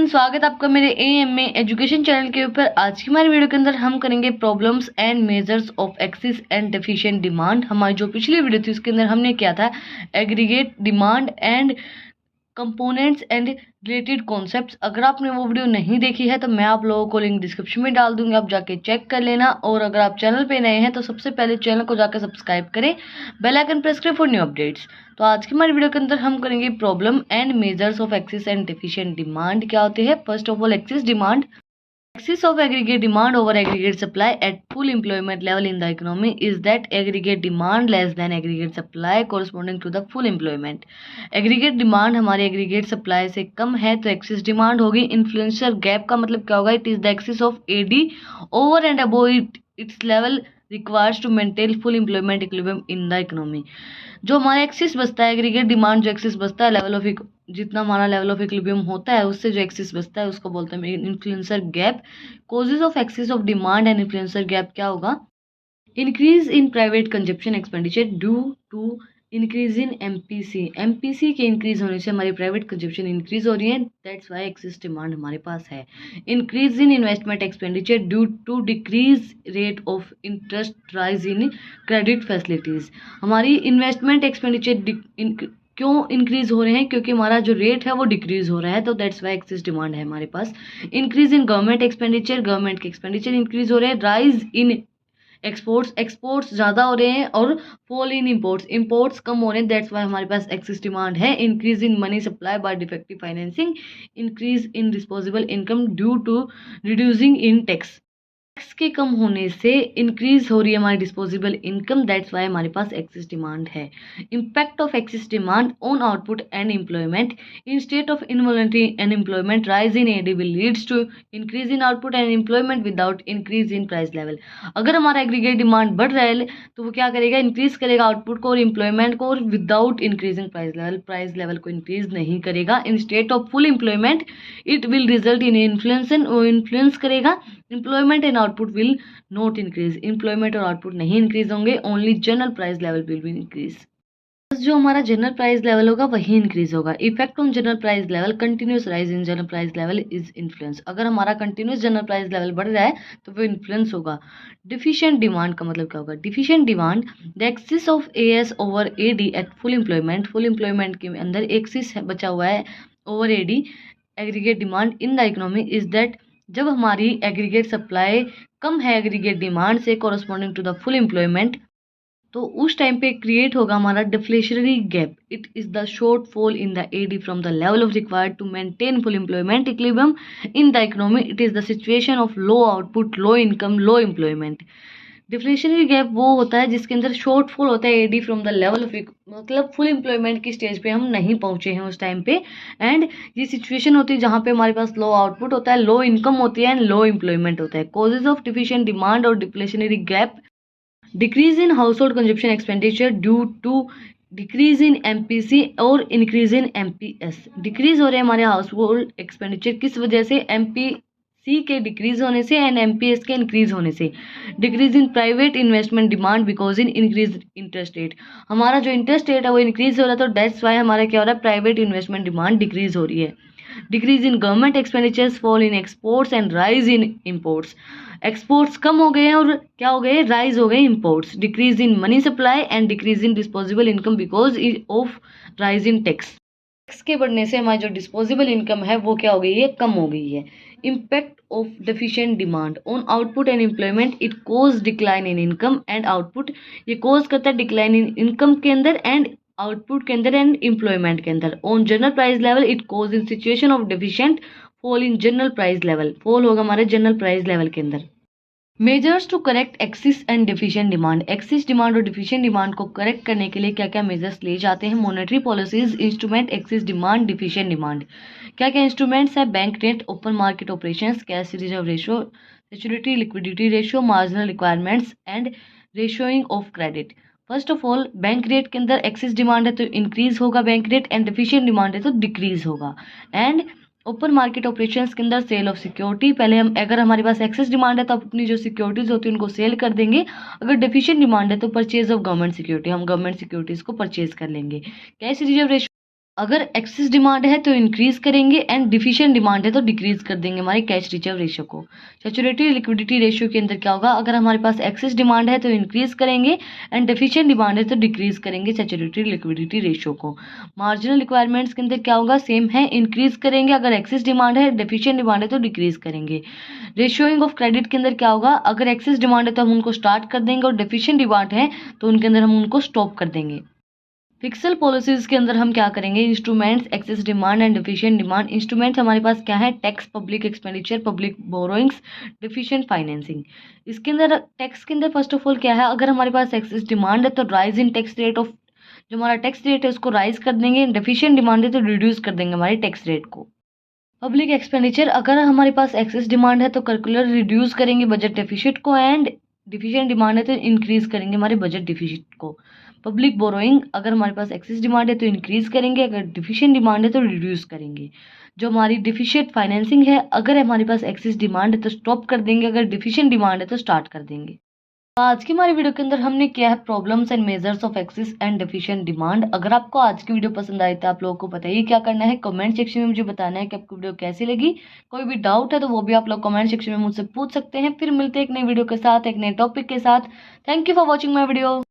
Friends, स्वागत है आपका मेरे एएमए एजुकेशन चैनल के ऊपर। आज की हमारी वीडियो के अंदर हम करेंगे problems and measures of excess and deficient demand. हमारी जो पिछली वीडियो थी उसके अंदर हमने किया था aggregate demand and components and related concepts. अगर आपने वो वीडियो नहीं देखी है तो मैं आप लोगों को लिंक डिस्क्रिप्शन में डाल दूंगी, आप जाके चेक कर लेना। और अगर आप चैनल पे नए हैं तो सबसे पहले चैनल को जाकर सब्सक्राइब करें, बेल आइकन प्रेस करें फॉर न्यू अपडेट्स। तो आज की हमारी वीडियो के अंदर हम करेंगे problem and measures of excess and deficient demand क्या होते हैं। First of all, excess demand, excess of aggregate demand over aggregate supply at full employment level in the economy is that aggregate demand less than aggregate supply corresponding to the full employment। aggregate demand हमारे aggregate supply से कम है तो excess demand होगी। influencer gap का मतलब क्या होगा? it is the excess of AD over and above its level requires to maintain full employment equilibrium in the economy। जो हमारा एक्सिस बचता है, एग्रीगेट डिमांड जो एक्सिस बचता है, लेवल ऑफ जितना हमारा लेवल ऑफ इक्विलिब्रियम होता है उससे जो एक्सिस बचता है उसको बोलते हैं inflationary gap. Causes of excess of demand and inflationary gap क्या होगा? Increase in private consumption expenditure due to increase in MPC के इंक्रीज होने से हमारी प्राइवेट कंजप्शन इंक्रीज हो रही है, दैट्स वाई एक्सिस डिमांड हमारे पास है। Increase in investment expenditure due to decrease rate of interest rise in credit facilities. हमारी इन्वेस्टमेंट एक्सपेंडिचर क्यों इंक्रीज हो रहे हैं? क्योंकि हमारा जो रेट है वो डिक्रीज हो रहा है, तो दैट्स वाई एक्सेस डिमांड है हमारे पास। Increase in government expenditure, government के एक्सपेंडिचर इंक्रीज हो रहे हैं। राइज इन एक्सपोर्ट्स ज़्यादा हो रहे हैं और फॉल इन इंपोर्ट्स कम हो रहे हैं, दैट्स वाई हमारे पास एक्सेस डिमांड है। Increase in money supply by deficit financing, increase in disposable income due to reducing in tax के कम होने से इंक्रीज हो रही है हमारी डिस्पोजेबल इनकम, दैट्स वाई हमारे पास एक्सेस डिमांड है। Impact of excess demand on output and employment in state of involuntary unemployment, rise in AD will leads to increase in output and employment without increase in price level. अगर हमारा aggregate demand बढ़ रहा है तो वो क्या करेगा? Increase करेगा आउटपुट को और एम्प्लॉयमेंट को, और विदाउट इंक्रीजिंग प्राइस लेवल को इंक्रीज नहीं करेगा। In state of full employment it will result in influence करेगा। Employment and output will not increase, employment और आउटपुट नहीं इंक्रीज होंगे, only general price level will be increase. जो हमारा general price level होगा वही इंक्रीज होगा। Effect on general price level, continuous rise in general price level is influence. अगर हमारा कंटिन्यूस जनरल प्राइस लेवल बढ़ रहा है तो वो इन्फ्लुएंस होगा। डिफिशिएंट डिमांड का मतलब क्या होगा? Deficient demand, the excess of AS over AD at full employment के अंदर एक्सिस बचा हुआ है over AD aggregate demand in the economy is that जब हमारी एग्रीगेट सप्लाई कम है एग्रीगेट डिमांड से corresponding to the full employment, तो उस टाइम पे क्रिएट होगा हमारा deflationary gap. It is the shortfall in the AD from the level of required to maintain full employment equilibrium in the economy. It is the situation of low output, low income, low employment. Deflationary gap वो होता है जिसके अंदर short fall होता है AD from the level of, मतलब full employment की stage पे हम नहीं पहुंचे हैं उस टाइम पे। एंड ये सिचुएशन होती है जहाँ पे हमारे पास लो आउटपुट होता है, लो इनकम होती है एंड लो एम्प्लॉयमेंट होता है। कॉजेज ऑफ डिफिशिएंट डिमांड और deflationary gap, decrease in household consumption expenditure due to decrease in MPC और इंक्रीज इन एमपीएस। डिक्रीज हो रहे हैं हमारे हाउस होल्ड एक्सपेंडिचर किस वजह से? एमपीसी के डिक्रीज होने से एंड एमपीएस के इंक्रीज होने से। Decrease in private investment demand because in increase interest rate, हमारा जो इंटरेस्ट रेट है वो इंक्रीज हो रहा है, तो दैट्स वाई हमारा क्या हो रहा है? प्राइवेट इन्वेस्टमेंट डिमांड डिक्रीज हो रही है। Decrease in government expenditures, fall in exports and rise in imports. Exports कम हो गए हैं और क्या हो गए? राइज हो गए imports. Decrease in money supply and decrease in disposable income because of rise in tax के बढ़ने से हमारी जो डिस्पोजेबल इनकम है वो क्या हो गई है? कम हो गई है। Impact of deficient demand on output and employment, it cause decline in income and output. ये कोज करता है डिक्लाइन इन इनकम के अंदर एंड आउटपुट के अंदर एंड एम्प्लॉयमेंट के अंदर। On general price level it cause in situation of deficient fall in general price level, fall होगा हमारे जनरल प्राइस लेवल के अंदर। Measures to correct excess and deficient demand, excess demand और deficient demand को correct करने के लिए क्या क्या मेजर्स लिए जाते हैं? Monetary policies, instrument, excess demand, deficient demand. क्या क्या इंस्ट्रूमेंट्स है? Bank rate, open market operations, cash reserve ratio, security liquidity ratio, marginal requirements and rationing of credit. First of all, bank rate के अंदर excess demand है तो increase होगा bank rate, and deficient demand है तो decrease होगा। And open market operations के अंदर सेल ऑफ सिक्योरिटी, पहले हम अगर हमारे पास एक्सेस डिमांड है तो अपनी जो सिक्योरिटीज होती है उनको सेल कर देंगे। अगर डेफिशिएंट डिमांड है तो परचेज ऑफ गवर्नमेंट सिक्योरिटी, हम गवर्नमेंट सिक्योरिटीज को परचेज कर लेंगे। कैश रिजर्व रेशियो अगर एक्सेस डिमांड है तो इंक्रीज करेंगे एंड डिफिशिएंट डिमांड है तो डिक्रीज कर देंगे हमारे कैश रिजर्व रेशियो को। सैचुरेटरी लिक्विडिटी रेशियो के अंदर क्या होगा, अगर हमारे पास एक्सेस डिमांड है तो इंक्रीज करेंगे एंड डिफिशिएंट डिमांड है तो डिक्रीज करेंगे सैचुरेटरी लिक्विडिटी रेशियो को। मार्जिनल रिक्वायरमेंट्स के अंदर क्या होगा, सेम है, इंक्रीज करेंगे अगर एक्सेस डिमांड है, डिफिशिएंट डिमांड है तो डिक्रीज करेंगे। रेशियोइंग ऑफ क्रेडिट के अंदर क्या होगा, अगर एक्सेस डिमांड है तो हम उनको स्टार्ट कर देंगे और डिफिशिएंट डिमांड है तो उनके अंदर हम उनको स्टॉप कर देंगे। फिक्सल पॉलिसीज के अंदर हम क्या करेंगे, instruments, excess demand and deficient demand. Instruments हमारे पास क्या है, tax, public expenditure, public borrowings, deficient financing. इसके अंदर टैक्स के अंदर फर्स्ट ऑफ ऑल क्या है, अगर हमारे पास एक्सेस डिमांड है तो rise in tax rate of, जो हमारा टैक्स रेट है उसको राइज कर देंगे। डिफिशिएंट डिमांड है तो रिड्यूस कर देंगे हमारे टैक्स रेट को। पब्लिक एक्सपेंडिचर, अगर हमारे पास एक्सेस डिमांड है तो कर्कुलर रिड्यूस करेंगे बजट डेफिसिट को एंड डिफिशिएंट डिमांड है तो इंक्रीज करेंगे हमारे बजट डिफिसिट को। पब्लिक बोरोइंग, अगर हमारे पास एक्सेस डिमांड है तो इंक्रीज करेंगे, अगर डिफिशिएंट डिमांड है तो रिड्यूस करेंगे। जो हमारी डिफिशिएंट फाइनेंसिंग है, अगर हमारे पास एक्सेस डिमांड है तो स्टॉप कर देंगे, अगर डिफिशिएंट डिमांड है तो स्टार्ट कर देंगे। आज की हमारी वीडियो के अंदर हमने किया है problems and measures of excess and deficient demand. अगर आपको आज की वीडियो पसंद आई तो आप लोगों को बताइए क्या करना है, कमेंट सेक्शन में मुझे बताना है कि आपको वीडियो कैसी लगी। कोई भी डाउट है तो वो भी आप लोग कमेंट सेक्शन में मुझसे पूछ सकते हैं। फिर मिलते हैं एक नई वीडियो के साथ, एक नए टॉपिक के साथ। Thank you for watching my video.